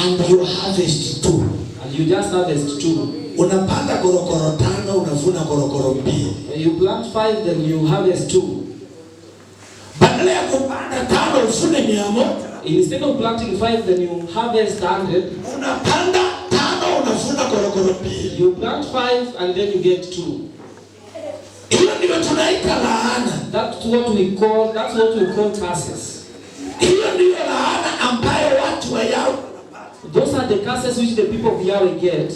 and you harvest 2. And you just harvest 2. Unapanda korokoro 5, unavuna korokoro 2. You plant 5, then you harvest 2. Badala ya kupanda 5 uvune 100. Instead of planting 5, then you harvest 100. Unapanda 5, unavuna korokoro 2. You plant 5 and then you get 2. Hiyo ndio tunaita laana. That's what we call curses. Hiyo ndio laana ambayo watu wa Yahweh. Those are the curses which the people of Yahweh get.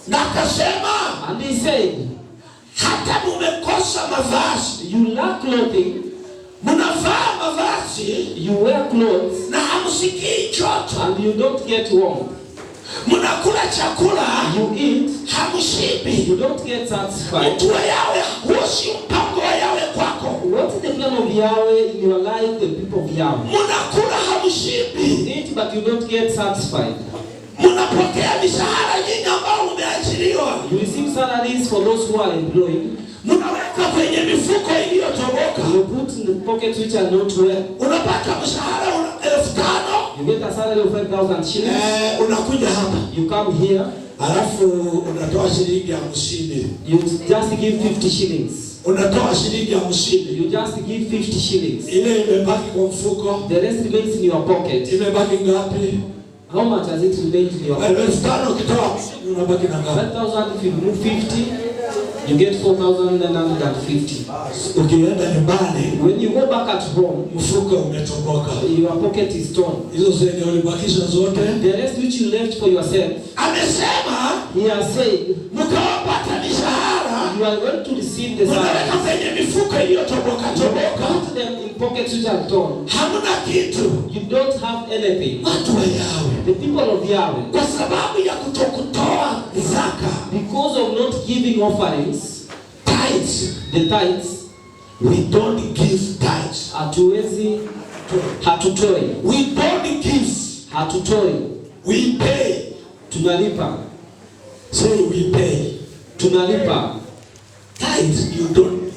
Na akasema, and he said, hata mumekosa mavazi, you lack clothing, mnavaa mavazi, you wear clothes, na hamsikii joto, and you don't get warm. Mnakula chakula, you eat, hamshibi, you don't get satisfied. Mtu wa Yahweh, huo si mpango wa Yahweh kwako. What is the plan of Yahweh in your life, the people of Yahweh? Mnakula hamshibi, You eat but you don't get satisfied. Mnapokea mishahara nyingi ambao umeajiriwa. You receive salaries for those who are employed. Mnaweka kwenye mifuko iliyotoboka. You put in the pockets which are not well. Unapata mshahara 5,000. You get a salary of 5,000 shillings. Unakuja hapa. You come here. Alafu unatoa shilingi 50. You just give 50 shillings. Unatoa shilingi 50. You just give 50 shillings. Ile imebaki kwa mfuko. The rest remains in your pocket. Imebaki ngapi? How much has it remained in your pocket? 5,000 ukitoa unabaki na ngapi? 5,000 if you remove 50, you get 4,950. Ukienda nyumbani, when you go back at home, mfuko umetoboka. Your pocket is torn. Hizo zenye ulibakisha zote, the rest which you left for yourself, amesema, he has said, mkawapata mishahara, you are going to receive the salary. kwenye mifuko iliyotoboka toboka. Put them in pockets which are torn. Hamna kitu. You don't have anything. Watu wa Yahweh, the people of Yahweh, kwa sababu ya kutokutoa zaka, because of not giving offerings, tithes, the tithes, we don't give tithes. Hatutoi. We don't give. Hatutoi. We pay. Tunalipa. Say we pay. Tunalipa. Tithes you don't give.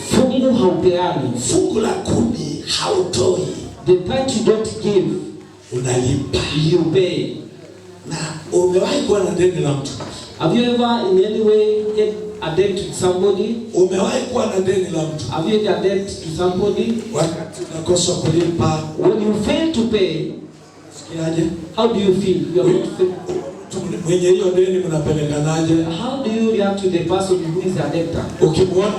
Fungu haupeani. Fungu la 10 hautoi. The tithe you don't give, unalipa. You pay. Na umewahi kuwa na deni la mtu? Have you ever in any way had a debt to somebody? Umewahi kuwa na deni la mtu? Have you had a debt to somebody? Wakati unakosa kulipa, when you fail to pay, sikiaje? How do you feel? You are not feeling. Mwenye hiyo deni mnapelekanaje? How do you react to the person who is a debtor? Ukimwona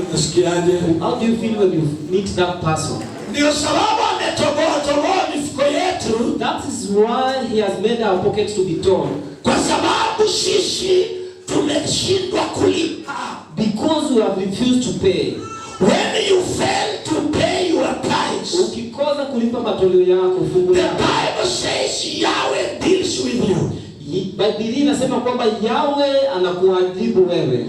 unasikiaje? How do you feel when you meet that person? Ndio sababu ametoboa mifuko yetu. That is why he has made our pockets to be torn. Kwa sababu sisi tumeshindwa kulipa. Because we have refused to pay. When you fail to pay your tithes, ukikosa kulipa matoleo yako, fungu the lako, Bible says Yahweh deals with you. Biblia inasema kwamba Yahweh anakuadhibu wewe.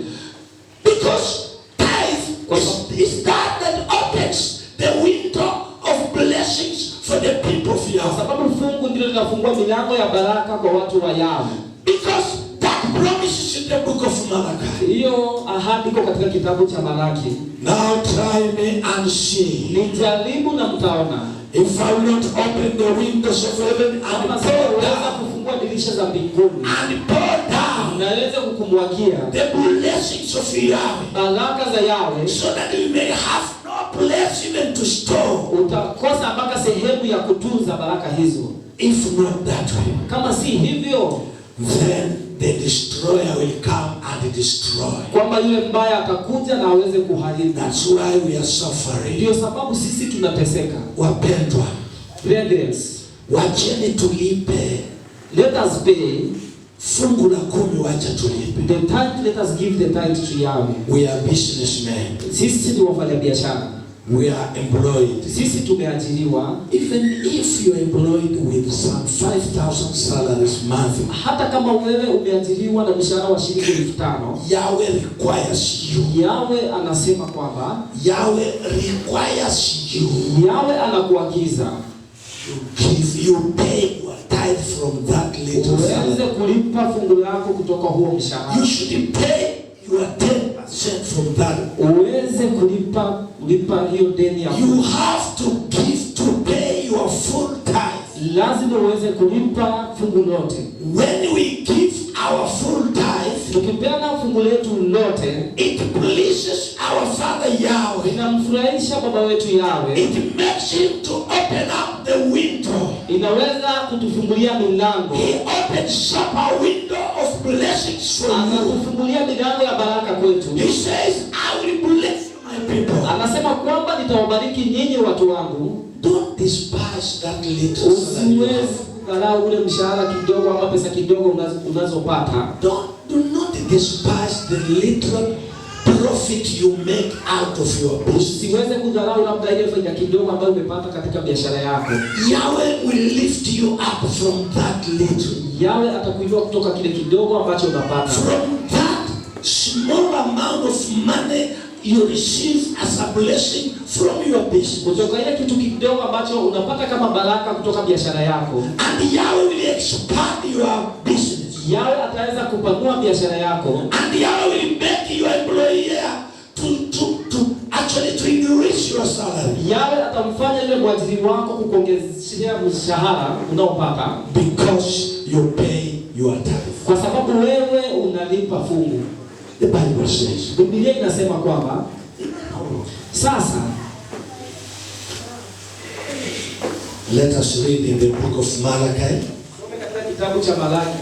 Because tithe is that opens the window of blessings for the people of Yahweh. Sababu fungu ndilo linafungua milango ya baraka kwa watu wa Yahweh. Because that promise is in the book of Malachi. Hiyo ahadi iko katika kitabu cha Malaki. Now try me and see. Nijaribu na mtaona. If I will not open the windows of heaven and pour down, kufungua dirisha za mbinguni and pour down, naweza kukumwagia the blessings of Yahweh, baraka za Yahweh, so that you may have no place even to store. Utakosa mpaka sehemu ya kutunza baraka hizo. If not that way, kama si hivyo, then the destroyer will come and destroy. Kwamba yule mbaya atakuja na aweze kuharibu. That's why we are suffering. Ndio sababu sisi tunateseka. Wapendwa, brethren, wacheni tulipe. Let us pay. Fungu la 10 wacha tulipe. The tithe, let us give the tithe to Yahweh. We are businessmen. Sisi ni wafanyabiashara. We are employed. Sisi tumeajiriwa. Even if you are employed with some 5,000 salaries monthly, hata kama wewe umeajiriwa na mshahara wa shilingi 5,000, Yahweh requires you. Yahweh anasema kwamba, Yahweh requires you. Yahweh anakuagiza you pay your tithe from that little salary. Uweze kulipa fungu lako kutoka huo mshahara. You should pay your 10% from that. Uweze kulipa hiyo deni ya. You have to give to pay your full tithe. lazima uweze kulipa fungu lote. When we give our full tithe, Tukipeana fungu letu lote, it pleases our Father Yahweh. inamfurahisha Baba wetu Yahweh. It makes him to open up the window. Inaweza kutufungulia milango. He opens up a window of blessings for you. Anatufungulia milango ya baraka kwetu. He says, I will bless my people. Anasema kwamba nitawabariki nyinyi watu wangu. Don't despise that little salary. Usiwezi kudharau ule mshahara kidogo ama pesa kidogo unazopata. Do not despise the little profit you make out of your business. Usiweze kudharau labda ile faida kidogo ambayo umepata katika biashara yako. Yahweh will lift you up from that little. Yahweh atakuinua kutoka kile kidogo ambacho unapata. From that small amount of money you receive as a blessing from your business. Kutoka ile kitu kidogo ambacho unapata kama baraka kutoka biashara yako. And Yahweh will expand your business. Yahweh ataweza kupanua biashara yako. And Yahweh will make your employer to actually increase your salary. Yahweh atamfanya yule mwajiri wako kukuongezea mshahara unaopata. Because you pay your tithe. Kwa sababu wewe unalipa fungu. The Bible says. Biblia inasema kwamba sasa, let us read in the book of Malachi. katika kitabu cha Malaki